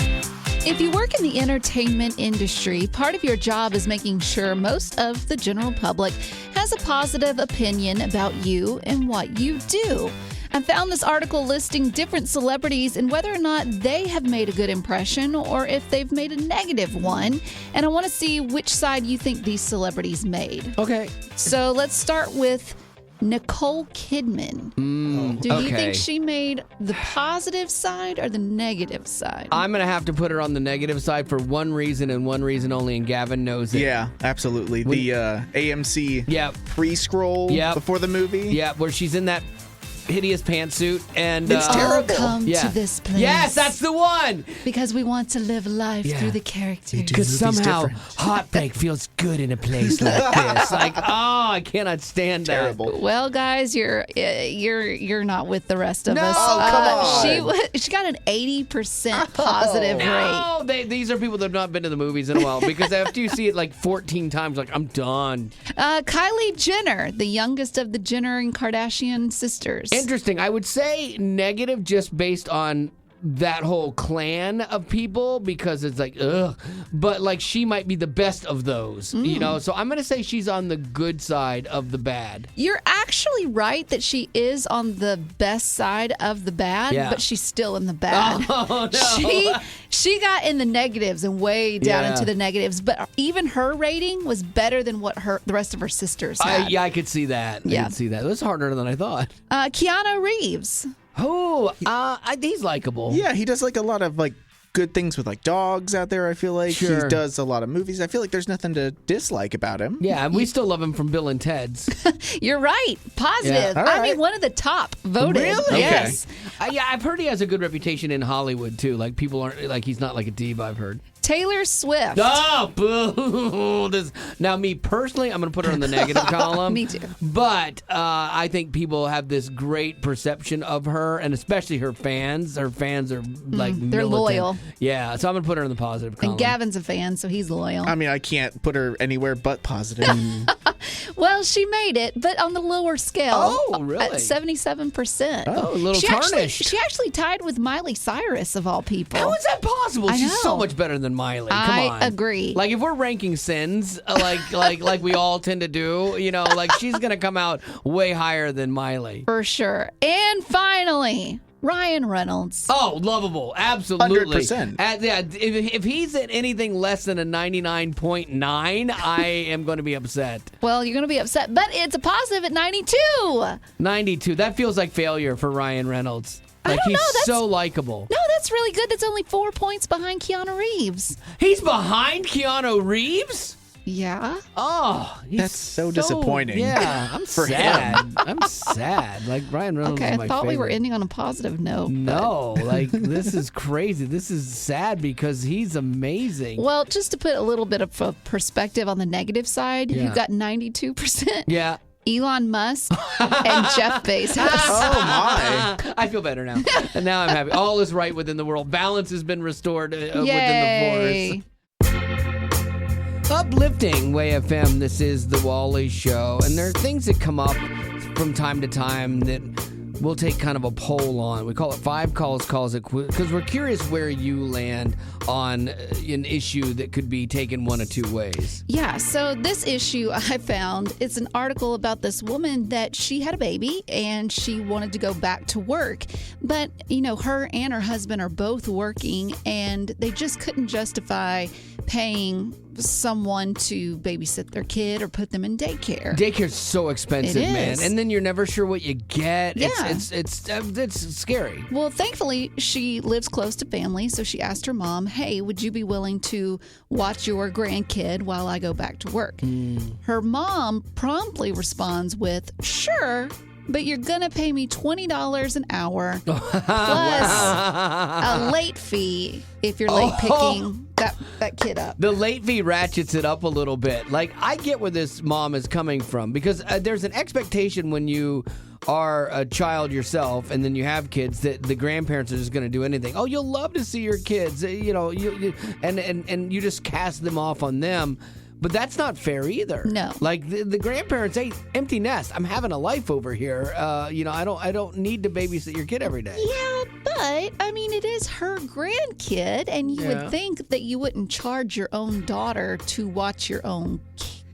If you work in the entertainment industry, part of your job is making sure most of the general public has a positive opinion about you and what you do. I found this article listing different celebrities and whether or not they have made a good impression or if they've made a negative one. And I want to see which side you think these celebrities made. Okay. So let's start with Nicole Kidman. Do you think she made the positive side or the negative side? I'm going to have to put her on the negative side for one reason and one reason only, and Gavin knows it. Yeah, absolutely. The AMC pre-scroll before the movie. Yeah, where she's in that hideous pantsuit and it's terrible. Come to this place. Yes, that's the one. Because we want to live life through the characters. Because somehow hot bake feels good in a place like this. Like, I cannot stand that. Well, guys, you're not with the rest of us. come on. She got an 80% positive rate. No, these are people that have not been to the movies in a while because after you see it like 14 times, like, I'm done. Kylie Jenner, the youngest of the Jenner and Kardashian sisters. Interesting. I would say negative just based on that whole clan of people because it's like, ugh. But like she might be the best of those, you know? So I'm going to say she's on the good side of the bad. You're actually right that she is on the best side of the bad, but she's still in the bad. Oh, no. She got in the negatives and way down into the negatives, but even her rating was better than what the rest of her sisters had. I could see that. I could see that. It was harder than I thought. Keanu Reeves. Oh, he's likable. Yeah, he does like a lot of like good things with like dogs out there. I feel like he does a lot of movies. I feel like there's nothing to dislike about him. Yeah, and we still love him from Bill and Ted's. You're right. Positive. Yeah. I mean, one of the top voted. Really? Yes. Yeah, I've heard he has a good reputation in Hollywood too. Like people aren't like he's not like a diva. I've heard. Taylor Swift. Oh, boo. Now, me personally, I'm going to put her in the negative column. Me too. But I think people have this great perception of her, and especially her fans. Her fans are like they're militant. loyal. Yeah, so I'm going to put her in the positive column. And Gavin's a fan, so he's loyal. I mean, I can't put her anywhere but positive. Well, she made it, but on the lower scale. Oh, really? At 77%. Oh, a little tarnished. She actually tied with Miley Cyrus, of all people. How is that possible? I She's know. so much better than Miley. Come on. I agree. Like if we're ranking sins, like we all tend to do, you know, like she's gonna come out way higher than Miley. For sure. And finally, Ryan Reynolds. Oh, lovable. Absolutely. 100%. Yeah, if he's at anything less than a 99.9, I am going to be upset. Well, you're going to be upset, but it's a positive at 92. 92. That feels like failure for Ryan Reynolds. Like he's so likable. No, that's really good. That's only 4 points behind Keanu Reeves. He's behind Keanu Reeves? Yeah. Oh, that's so disappointing. Yeah, I'm for sad. him. I'm sad. Like Ryan Reynolds Okay, is my I thought we were favorite. ending on a positive note. No, like this is crazy. This is sad because he's amazing. Well, just to put a little bit of a perspective on the negative side, you've got 92%. Yeah. Elon Musk and Jeff Bezos. Oh, my. I feel better now. And now I'm happy. All is right within the world. Balance has been restored within the Yay. force. Uplifting Way FM. This is the Wally Show. And there are things that come up from time to time that we'll take kind of a poll on. We call it 5 calls it because we're curious where you land on an issue that could be taken one of two ways. Yeah, so this issue I found, it's an article about this woman that she had a baby and she wanted to go back to work. But, you know, her and her husband are both working and they just couldn't justify paying someone to babysit their kid or put them in daycare. Daycare's so expensive, It man. is. And then you're never sure what you get. Yeah. It's scary. Well, thankfully, she lives close to family, so she asked her mom, hey, would you be willing to watch your grandkid while I go back to work? Her mom promptly responds with, sure, but you're going to pay me $20 an hour plus a late fee if you're late picking that kid up. The late fee ratchets it up a little bit. Like, I get where this mom is coming from because there's an expectation when you are a child yourself and then you have kids that the grandparents are just going to do anything. Oh, you'll love to see your kids, you know, and you just cast them off on them. But that's not fair either. No. Like the grandparents, hey, empty nest. I'm having a life over here. I don't need to babysit your kid every day. Yeah, but I mean, it is her grandkid, and you Yeah. would think that you wouldn't charge your own daughter to watch your own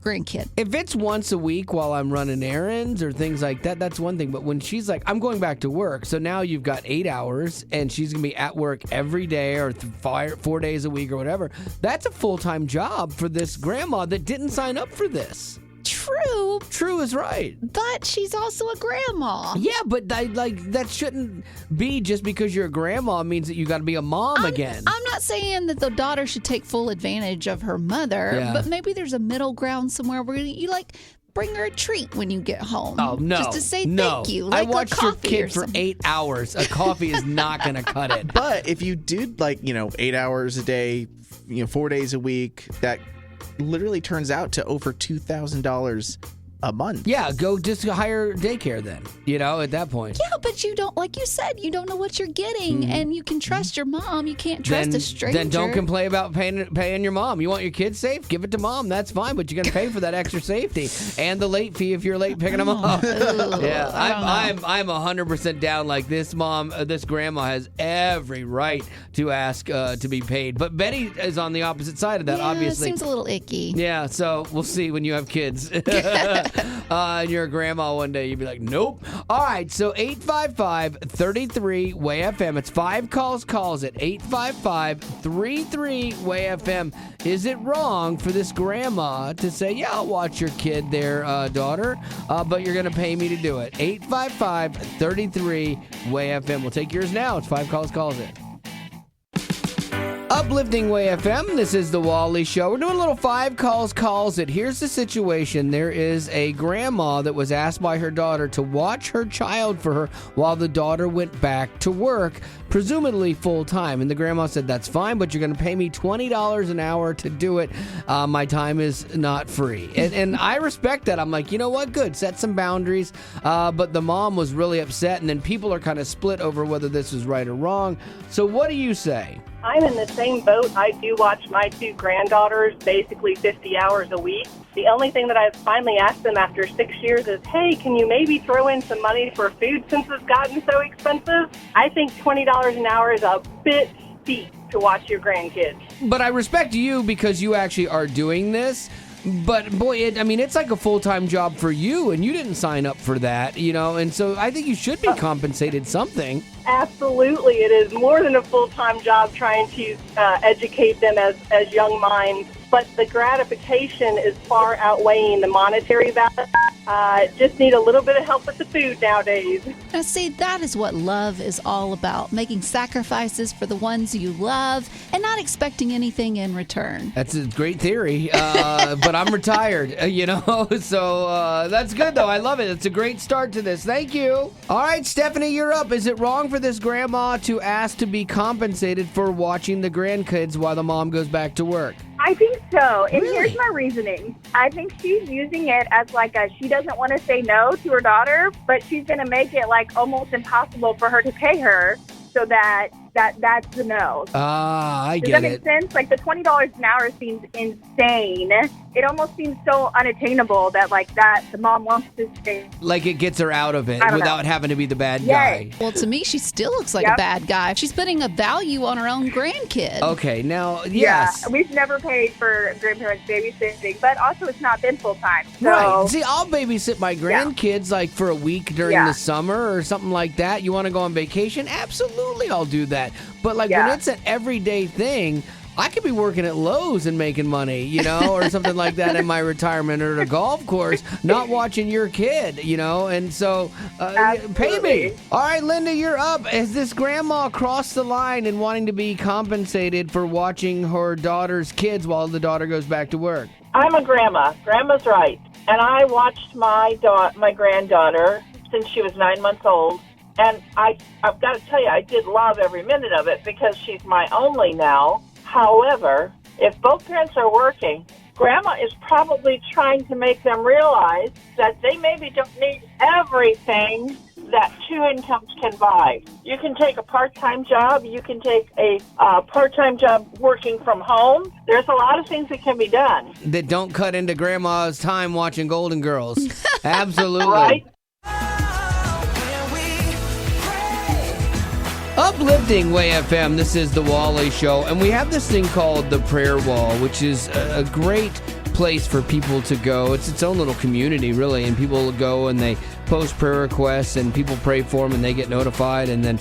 grandkid. If it's once a week while I'm running errands or things like that, that's one thing. But when she's like, I'm going back to work, so now you've got 8 hours and she's going to be at work every day or 4 days a week or whatever, that's a full-time job for this grandma that didn't sign up for this. True. True is right. But she's also a grandma. Yeah, but that shouldn't be just because you're a grandma means that you got to be a mom again. I'm not saying that the daughter should take full advantage of her mother, Yeah. but maybe there's a middle ground somewhere where you like bring her a treat when you get home. Oh, no. Just to say no. thank you. I Like watched a your coffee kid or for something. 8 hours. A coffee is not going to cut it. But if you do 8 hours a day, 4 days a week, that literally turns out to over $2,000 a month. Yeah, go just hire daycare then, at that point. Yeah, but you don't, like you said, you don't know what you're getting, and you can trust your mom. You can't trust then, a stranger. Then don't complain about paying your mom. You want your kids safe? Give it to mom. That's fine, but you're going to pay for that extra safety and the late fee if you're late picking them up. Yeah, I'm 100% down. Like this mom, this grandma has every right to ask to be paid. But Betty is on the opposite side of that, Yeah, obviously. it seems a little icky. Yeah, so we'll see when you have kids. And you're a grandma one day, you'd be like, nope. All right, so 855-33-WAY-FM. It's 5 calls at 855-33-WAY-FM. Is it wrong for this grandma to say, yeah, I'll watch your kid there, daughter, but you're going to pay me to do it? 855-33-WAY-FM. We'll take yours now. It's 5 calls it. Uplifting Way FM. This is the Wally Show. We're doing a little 5 calls it. Here's the situation. There is a grandma that was asked by her daughter to watch her child for her while the daughter went back to work, presumably full time. And the grandma said, that's fine, but you're going to pay me $20 an hour to do it. My time is not free. And I respect that. I'm like, you know what? Good. Set some boundaries. But the mom was really upset, and then people are kind of split over whether this is right or wrong. So what do you say? I'm in the same boat. I do watch my 2 granddaughters basically 50 hours a week. The only thing that I've finally asked them after 6 years is, hey, can you maybe throw in some money for food since it's gotten so expensive? I think $20 an hour is a bit steep to watch your grandkids. But I respect you because you actually are doing this. But boy, it's like a full-time job for you, and you didn't sign up for that, and so I think you should be compensated something. Absolutely. It is more than a full-time job trying to educate them as young minds, but the gratification is far outweighing the monetary value. Just need a little bit of help with the food nowadays. Now, see, that is what love is all about, making sacrifices for the ones you love and not expecting anything in return. That's a great theory, but I'm retired, so that's good, though. I love it. It's a great start to this. Thank you. All right, Stephanie, you're up. Is it wrong for this grandma to ask to be compensated for watching the grandkids while the mom goes back to work? I think so. And Really? here's my reasoning. I think she's using it as like she doesn't want to say no to her daughter, but she's going to make it like almost impossible for her to pay her so that's the no. I Does get that it. make sense? Like the $20 an hour seems insane. It almost seems so unattainable that the mom wants to stay. Like it gets her out of it I don't without know. having to be the bad Yes. guy. Well, to me, she still looks like a Yep. bad guy. She's putting a value on her own grandkid. Okay, now, yes. Yeah, we've never paid for grandparents babysitting, but also it's not been full time. So. Right. See, I'll babysit my grandkids like for a week during Yeah. the summer or something like that. You want to go on vacation? Absolutely, I'll do that. But like Yeah. when it's an everyday thing, I could be working at Lowe's and making money, or something like that in my retirement, or at a golf course, not watching your kid, and so pay me. All right, Linda, you're up. Has this grandma crossed the line in wanting to be compensated for watching her daughter's kids while the daughter goes back to work? I'm a grandma. Grandma's right. And I watched my granddaughter since she was 9 months old. And I've got to tell you, I did love every minute of it because she's my only now. However, if both parents are working, Grandma is probably trying to make them realize that they maybe don't need everything that 2 incomes can buy. You can take a part-time job. You can take a part-time job working from home. There's a lot of things that can be done. That don't cut into grandma's time watching Golden Girls. Absolutely. Right? Uplifting Way FM, this is the Wally Show, and we have this thing called the Prayer Wall, which is a great place for people to go. It's its own little community, really, and people go and they post prayer requests, and people pray for them, and they get notified, and then,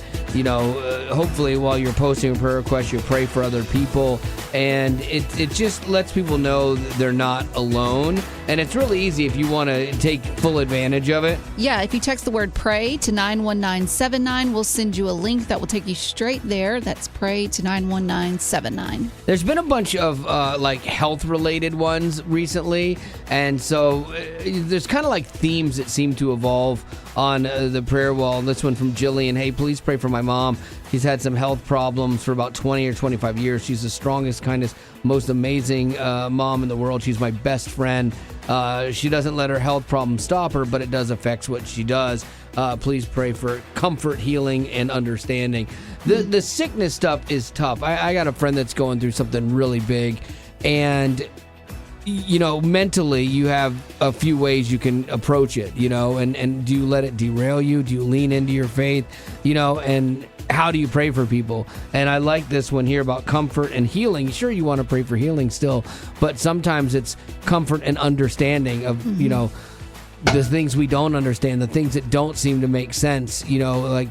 hopefully while you're posting a prayer request, you pray for other people, and it just lets people know that they're not alone, and it's really easy if you want to take full advantage of it. Yeah, if you text the word pray to 91979, we'll send you a link that will take you straight there. That's pray to 91979. There's been a bunch of health-related ones recently, and so there's kind of like themes that seem to evolve on the prayer wall. This one from Jillian. Hey, please pray for my mom. She's had some health problems for about 20 or 25 years. She's the strongest, kindest, most amazing mom in the world. She's my best friend. She doesn't let her health problems stop her, but it does affect what she does. Please pray for comfort, healing, and understanding. The sickness stuff is tough. I got a friend that's going through something really big, and mentally you have a few ways you can approach it, and do you let it derail you? Do you lean into your faith? And how do you pray for people? And I like this one here about comfort and healing. Sure, you want to pray for healing still, but sometimes it's comfort and understanding of, the things we don't understand, the things that don't seem to make sense,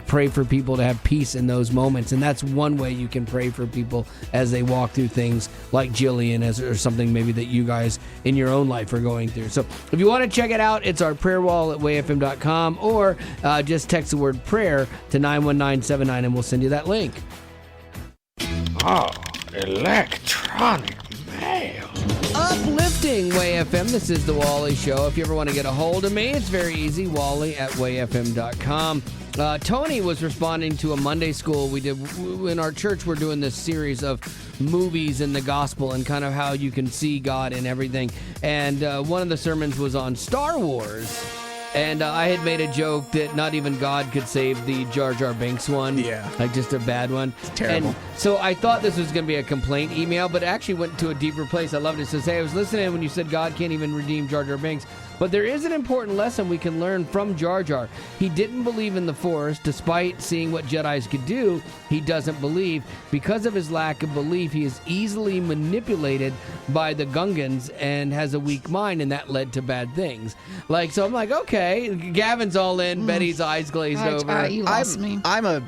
pray for people to have peace in those moments. And that's one way you can pray for people as they walk through things like Jillian or something maybe that you guys in your own life are going through. So if you want to check it out, it's our prayer wall at wayfm.com, or just text the word prayer to 91979 and we'll send you that link. Oh, electronic mail. Uplifting Way FM. This is the Wally Show. If you ever want to get a hold of me, it's very easy. Wally at wayfm.com. Tony was responding to a Monday school we did in our church. We're doing this series of movies in the gospel and kind of how you can see God in everything. And one of the sermons was on Star Wars. And I had made a joke that not even God could save the Jar Jar Binks one. Yeah. Like just a bad one. It's terrible. And so I thought this was going to be a complaint email, but it actually went to a deeper place. I loved it. It says, hey, I was listening when you said God can't even redeem Jar Jar Binks. But there is an important lesson we can learn from Jar Jar. He didn't believe in the Force. Despite seeing what Jedis could do, he doesn't believe. Because of his lack of belief, he is easily manipulated by the Gungans and has a weak mind, and that led to bad things. So I'm like, okay, Gavin's all in. Betty's eyes glazed over. You lost me. I'm a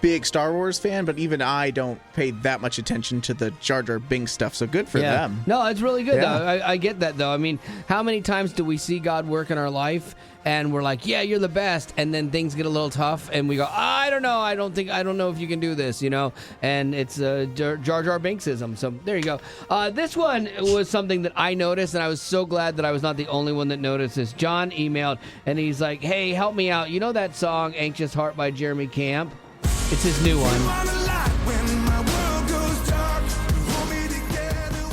big Star Wars fan, but even I don't pay that much attention to the Jar Jar Binks stuff, so good for them. No, it's really good, Yeah. though. I get that, though. I mean, how many times do we see God work in our life, and we're like, yeah, you're the best, and then things get a little tough, and we go, I don't know, I don't know if you can do this, and it's Jar Jar Binksism, so there you go. This one was something that I noticed, and I was so glad that I was not the only one that noticed this. John emailed, and he's like, hey, help me out. You know that song, Anxious Heart by Jeremy Camp? It's his new one.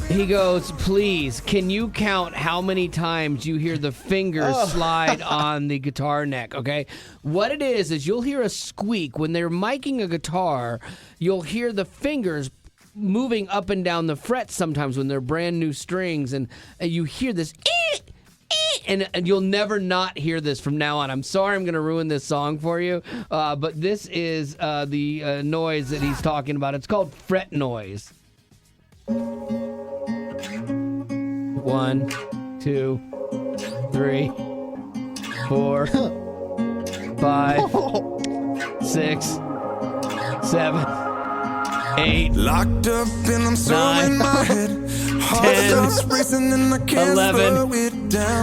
He goes, please, can you count how many times you hear the fingers slide on the guitar neck, okay? What it is you'll hear a squeak. When they're miking a guitar, you'll hear the fingers moving up and down the frets sometimes when they're brand new strings, and you hear this and you'll never not hear this from now on. I'm sorry I'm going to ruin this song for you, but this is the noise that he's talking about. It's called fret noise. 1, 2, 3, 4, 5, 6, 7, 8, locked up and I'm so 9, in my head. 10, 11,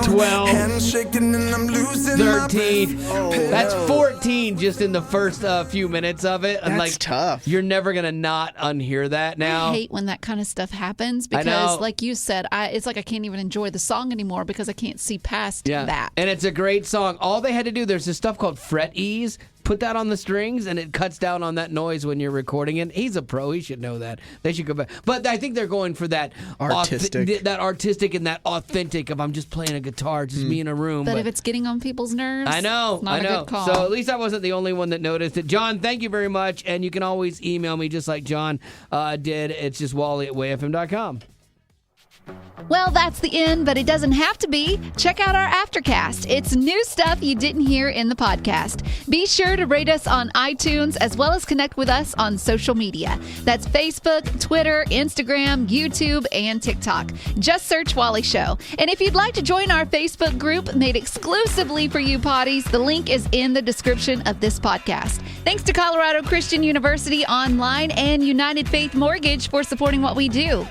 12, 13. That's 14 just in the first few minutes of it. And That's tough. You're never going to not unhear that now. I hate when that kind of stuff happens I know. because, like you said, it's like I can't even enjoy the song anymore because I can't see past that. And it's a great song. All they had to do, there's this stuff called fret ease. put that on the strings, and it cuts down on that noise when you're recording it. He's a pro. He should know that. They should go back. But I think they're going for that artistic, that artistic and that authentic of I'm just playing a guitar, just me in a room. But if it's getting on people's nerves, I know, it's not I know. a good call. So at least I wasn't the only one that noticed it. John, thank you very much. And you can always email me just like John did. It's just wally@wayfm.com. Well, that's the end, but it doesn't have to be. Check out our Aftercast. It's new stuff you didn't hear in the podcast. Be sure to rate us on iTunes as well as connect with us on social media. That's Facebook, Twitter, Instagram, YouTube, and TikTok. Just search Wally Show. And if you'd like to join our Facebook group made exclusively for you potties, the link is in the description of this podcast. Thanks to Colorado Christian University Online and United Faith Mortgage for supporting what we do.